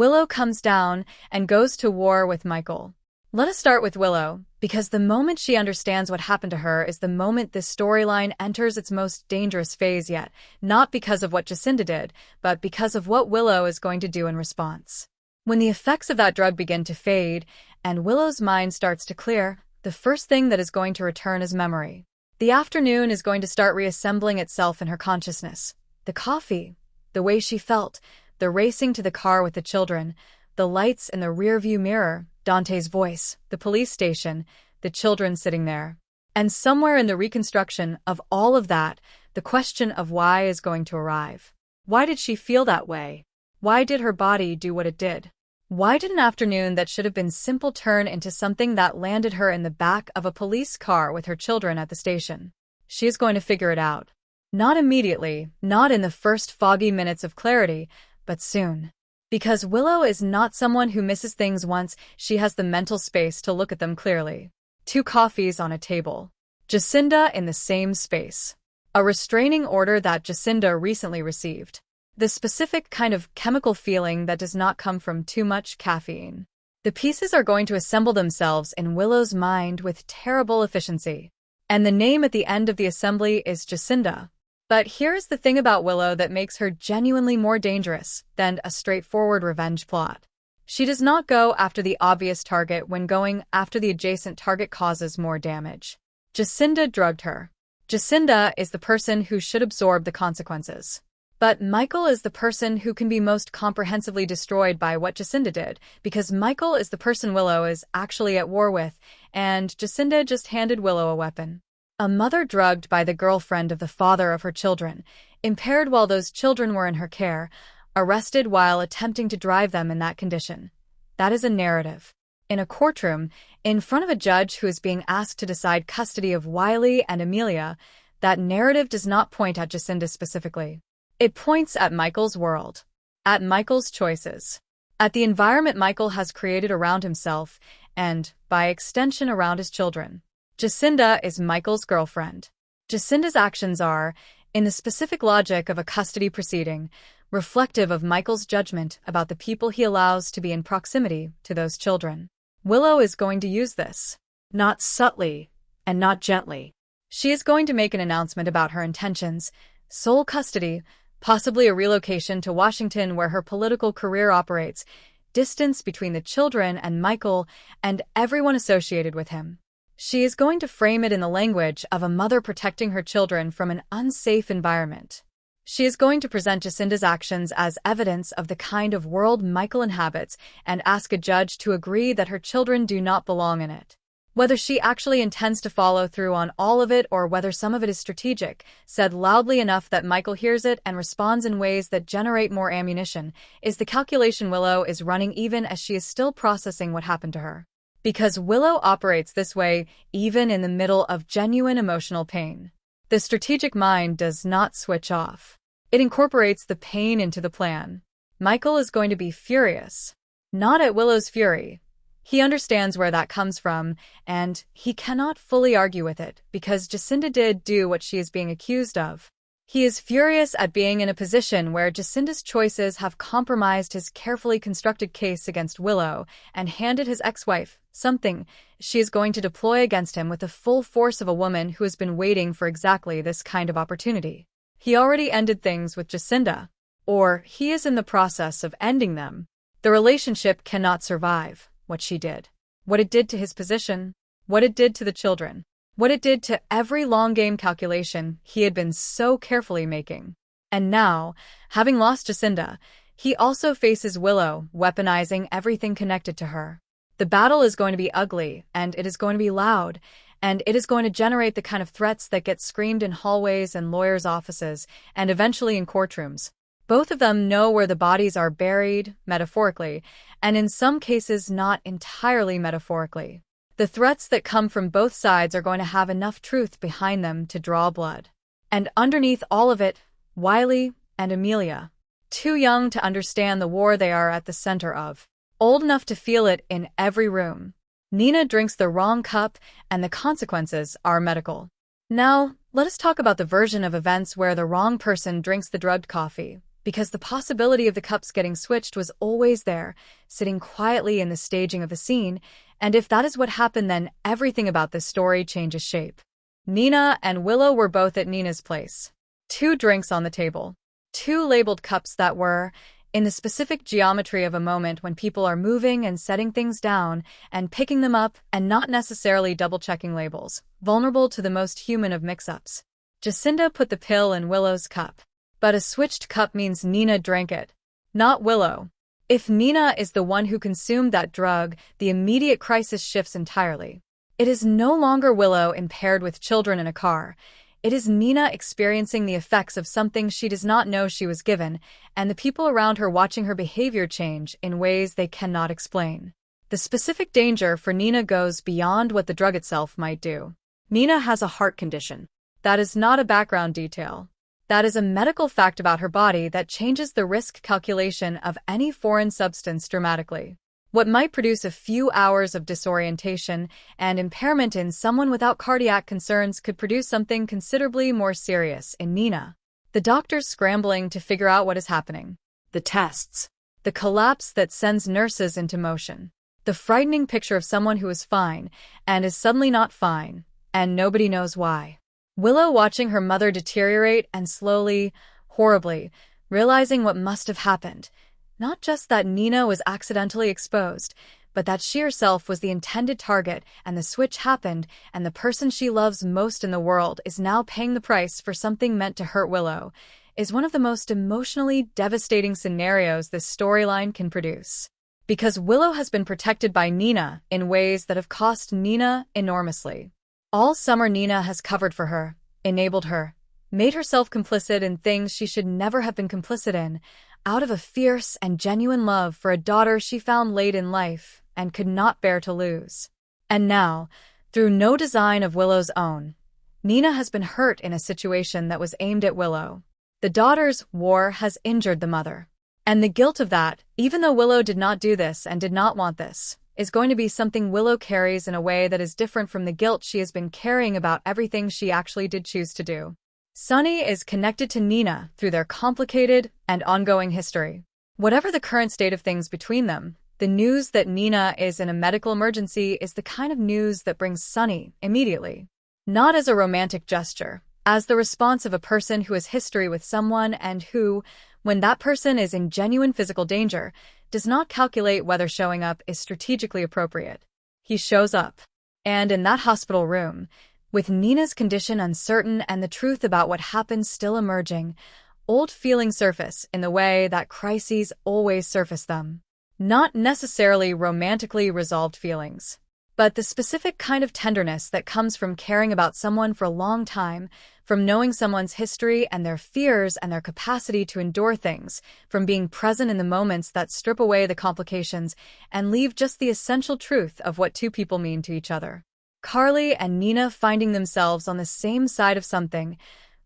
Willow comes down and goes to war with Michael. Let us start with Willow, because the moment she understands what happened to her is the moment this storyline enters its most dangerous phase yet, not because of what Jacinda did, but because of what Willow is going to do in response. When the effects of that drug begin to fade, and Willow's mind starts to clear, the first thing that is going to return is memory. The afternoon is going to start reassembling itself in her consciousness. The coffee, the way she felt, the racing to the car with the children, the lights in the rearview mirror, Dante's voice, the police station, the children sitting there. And somewhere in the reconstruction of all of that, the question of why is going to arrive. Why did she feel that way? Why did her body do what it did? Why did an afternoon that should have been simple turn into something that landed her in the back of a police car with her children at the station? She is going to figure it out. Not immediately, not in the first foggy minutes of clarity, but soon. Because Willow is not someone who misses things once, she has the mental space to look at them clearly. 2 coffees on a table. Jacinda in the same space. A restraining order that Jacinda recently received. The specific kind of chemical feeling that does not come from too much caffeine. The pieces are going to assemble themselves in Willow's mind with terrible efficiency. And the name at the end of the assembly is Jacinda. But here's the thing about Willow that makes her genuinely more dangerous than a straightforward revenge plot. She does not go after the obvious target when going after the adjacent target causes more damage. Jacinda drugged her. Jacinda is the person who should absorb the consequences. But Michael is the person who can be most comprehensively destroyed by what Jacinda did, because Michael is the person Willow is actually at war with, and Jacinda just handed Willow a weapon. A mother drugged by the girlfriend of the father of her children, impaired while those children were in her care, arrested while attempting to drive them in that condition. That is a narrative. In a courtroom, in front of a judge who is being asked to decide custody of Wiley and Amelia, that narrative does not point at Jacinda specifically. It points at Michael's world, at Michael's choices, at the environment Michael has created around himself and, by extension, around his children. Jacinda is Michael's girlfriend. Jacinda's actions are, in the specific logic of a custody proceeding, reflective of Michael's judgment about the people he allows to be in proximity to those children. Willow is going to use this, not subtly and not gently. She is going to make an announcement about her intentions, sole custody, possibly a relocation to Washington where her political career operates, distance between the children and Michael and everyone associated with him. She is going to frame it in the language of a mother protecting her children from an unsafe environment. She is going to present Jacinda's actions as evidence of the kind of world Michael inhabits and ask a judge to agree that her children do not belong in it. Whether she actually intends to follow through on all of it or whether some of it is strategic, said loudly enough that Michael hears it and responds in ways that generate more ammunition, is the calculation Willow is running even as she is still processing what happened to her. Because Willow operates this way even in the middle of genuine emotional pain. The strategic mind does not switch off. It incorporates the pain into the plan. Michael is going to be furious. Not at Willow's fury. He understands where that comes from, and he cannot fully argue with it because Jacinda did do what she is being accused of. He is furious at being in a position where Jacinda's choices have compromised his carefully constructed case against Willow and handed his ex-wife something she is going to deploy against him with the full force of a woman who has been waiting for exactly this kind of opportunity. He already ended things with Jacinda, or he is in the process of ending them. The relationship cannot survive what she did, what it did to his position, what it did to the children. What it did to every long-game calculation he had been so carefully making. And now, having lost Jacinda, he also faces Willow, weaponizing everything connected to her. The battle is going to be ugly, and it is going to be loud, and it is going to generate the kind of threats that get screamed in hallways and lawyers' offices, and eventually in courtrooms. Both of them know where the bodies are buried, metaphorically, and in some cases not entirely metaphorically. The threats that come from both sides are going to have enough truth behind them to draw blood. And underneath all of it, Wiley and Amelia. Too young to understand the war they are at the center of. Old enough to feel it in every room. Nina drinks the wrong cup, and the consequences are medical. Now, let us talk about the version of events where the wrong person drinks the drugged coffee. because the possibility of the cups getting switched was always there, sitting quietly in the staging of the scene, and if that is what happened, then everything about this story changes shape. Nina and Willow were both at Nina's place. 2 drinks on the table. 2 labeled cups that were, in the specific geometry of a moment when people are moving and setting things down and picking them up and not necessarily double-checking labels, vulnerable to the most human of mix-ups. Jacinda put the pill in Willow's cup. But a switched cup means Nina drank it, not Willow. If Nina is the one who consumed that drug, the immediate crisis shifts entirely. It is no longer Willow impaired with children in a car. It is Nina experiencing the effects of something she does not know she was given, and the people around her watching her behavior change in ways they cannot explain. The specific danger for Nina goes beyond what the drug itself might do. Nina has a heart condition. That is not a background detail. That is a medical fact about her body that changes the risk calculation of any foreign substance dramatically. What might produce a few hours of disorientation and impairment in someone without cardiac concerns could produce something considerably more serious in Nina. The doctors scrambling to figure out what is happening. The tests. The collapse that sends nurses into motion. The frightening picture of someone who is fine and is suddenly not fine, and nobody knows why. Willow watching her mother deteriorate and slowly, horribly, realizing what must have happened. Not just that Nina was accidentally exposed, but that she herself was the intended target and the switch happened and the person she loves most in the world is now paying the price for something meant to hurt Willow, is one of the most emotionally devastating scenarios this storyline can produce. Because Willow has been protected by Nina in ways that have cost Nina enormously. All summer Nina has covered for her, enabled her, made herself complicit in things she should never have been complicit in, out of a fierce and genuine love for a daughter she found late in life and could not bear to lose. And now, through no design of Willow's own, Nina has been hurt in a situation that was aimed at Willow. The daughter's war has injured the mother. And the guilt of that, even though Willow did not do this and did not want this, is going to be something Willow carries in a way that is different from the guilt she has been carrying about everything she actually did choose to do. Sunny is connected to Nina through their complicated and ongoing history. Whatever the current state of things between them, the news that Nina is in a medical emergency is the kind of news that brings Sunny immediately. Not as a romantic gesture, as the response of a person who has history with someone and who, when that person is in genuine physical danger, does not calculate whether showing up is strategically appropriate. He shows up. And in that hospital room, with Nina's condition uncertain and the truth about what happened still emerging, old feelings surface in the way that crises always surface them. Not necessarily romantically resolved feelings, but the specific kind of tenderness that comes from caring about someone for a long time, from knowing someone's history and their fears and their capacity to endure things, from being present in the moments that strip away the complications and leave just the essential truth of what 2 people mean to each other. Carly and Nina finding themselves on the same side of something,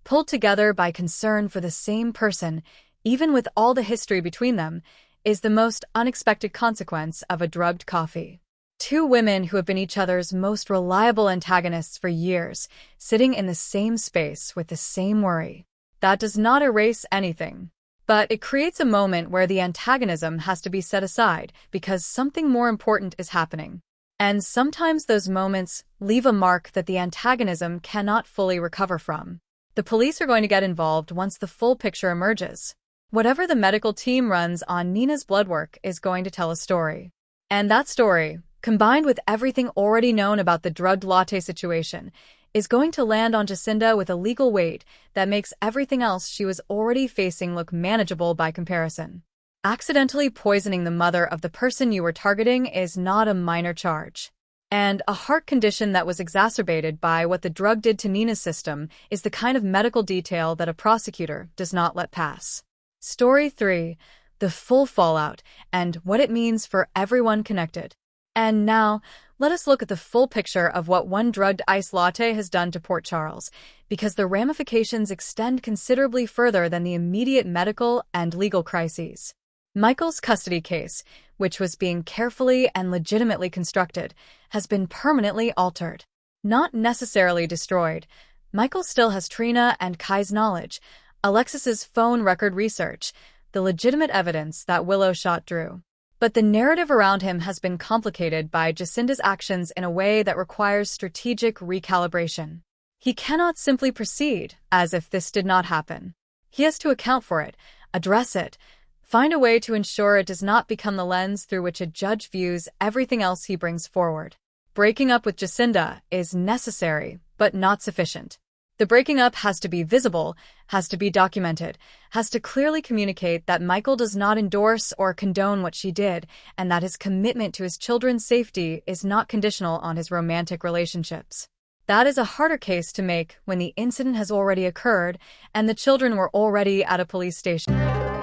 pulled together by concern for the same person, even with all the history between them, is the most unexpected consequence of a drugged coffee. 2 women who have been each other's most reliable antagonists for years, sitting in the same space with the same worry. That does not erase anything. But it creates a moment where the antagonism has to be set aside because something more important is happening. And sometimes those moments leave a mark that the antagonism cannot fully recover from. The police are going to get involved once the full picture emerges. Whatever the medical team runs on Nina's blood work is going to tell a story. And that story, combined with everything already known about the drugged latte situation, is going to land on Jacinda with a legal weight that makes everything else she was already facing look manageable by comparison. Accidentally poisoning the mother of the person you were targeting is not a minor charge. And a heart condition that was exacerbated by what the drug did to Nina's system is the kind of medical detail that a prosecutor does not let pass. Story 3. The full fallout and what it means for everyone connected. And now, let us look at the full picture of what one drugged iced latte has done to Port Charles, because the ramifications extend considerably further than the immediate medical and legal crises. Michael's custody case, which was being carefully and legitimately constructed, has been permanently altered. Not necessarily destroyed, Michael still has Trina and Kai's knowledge, Alexis's phone record research, the legitimate evidence that Willow shot Drew. But the narrative around him has been complicated by Jacinda's actions in a way that requires strategic recalibration. He cannot simply proceed as if this did not happen. He has to account for it, address it, find a way to ensure it does not become the lens through which a judge views everything else he brings forward. Breaking up with Jacinda is necessary, but not sufficient. The breaking up has to be visible, has to be documented, has to clearly communicate that Michael does not endorse or condone what she did, and that his commitment to his children's safety is not conditional on his romantic relationships. That is a harder case to make when the incident has already occurred and the children were already at a police station.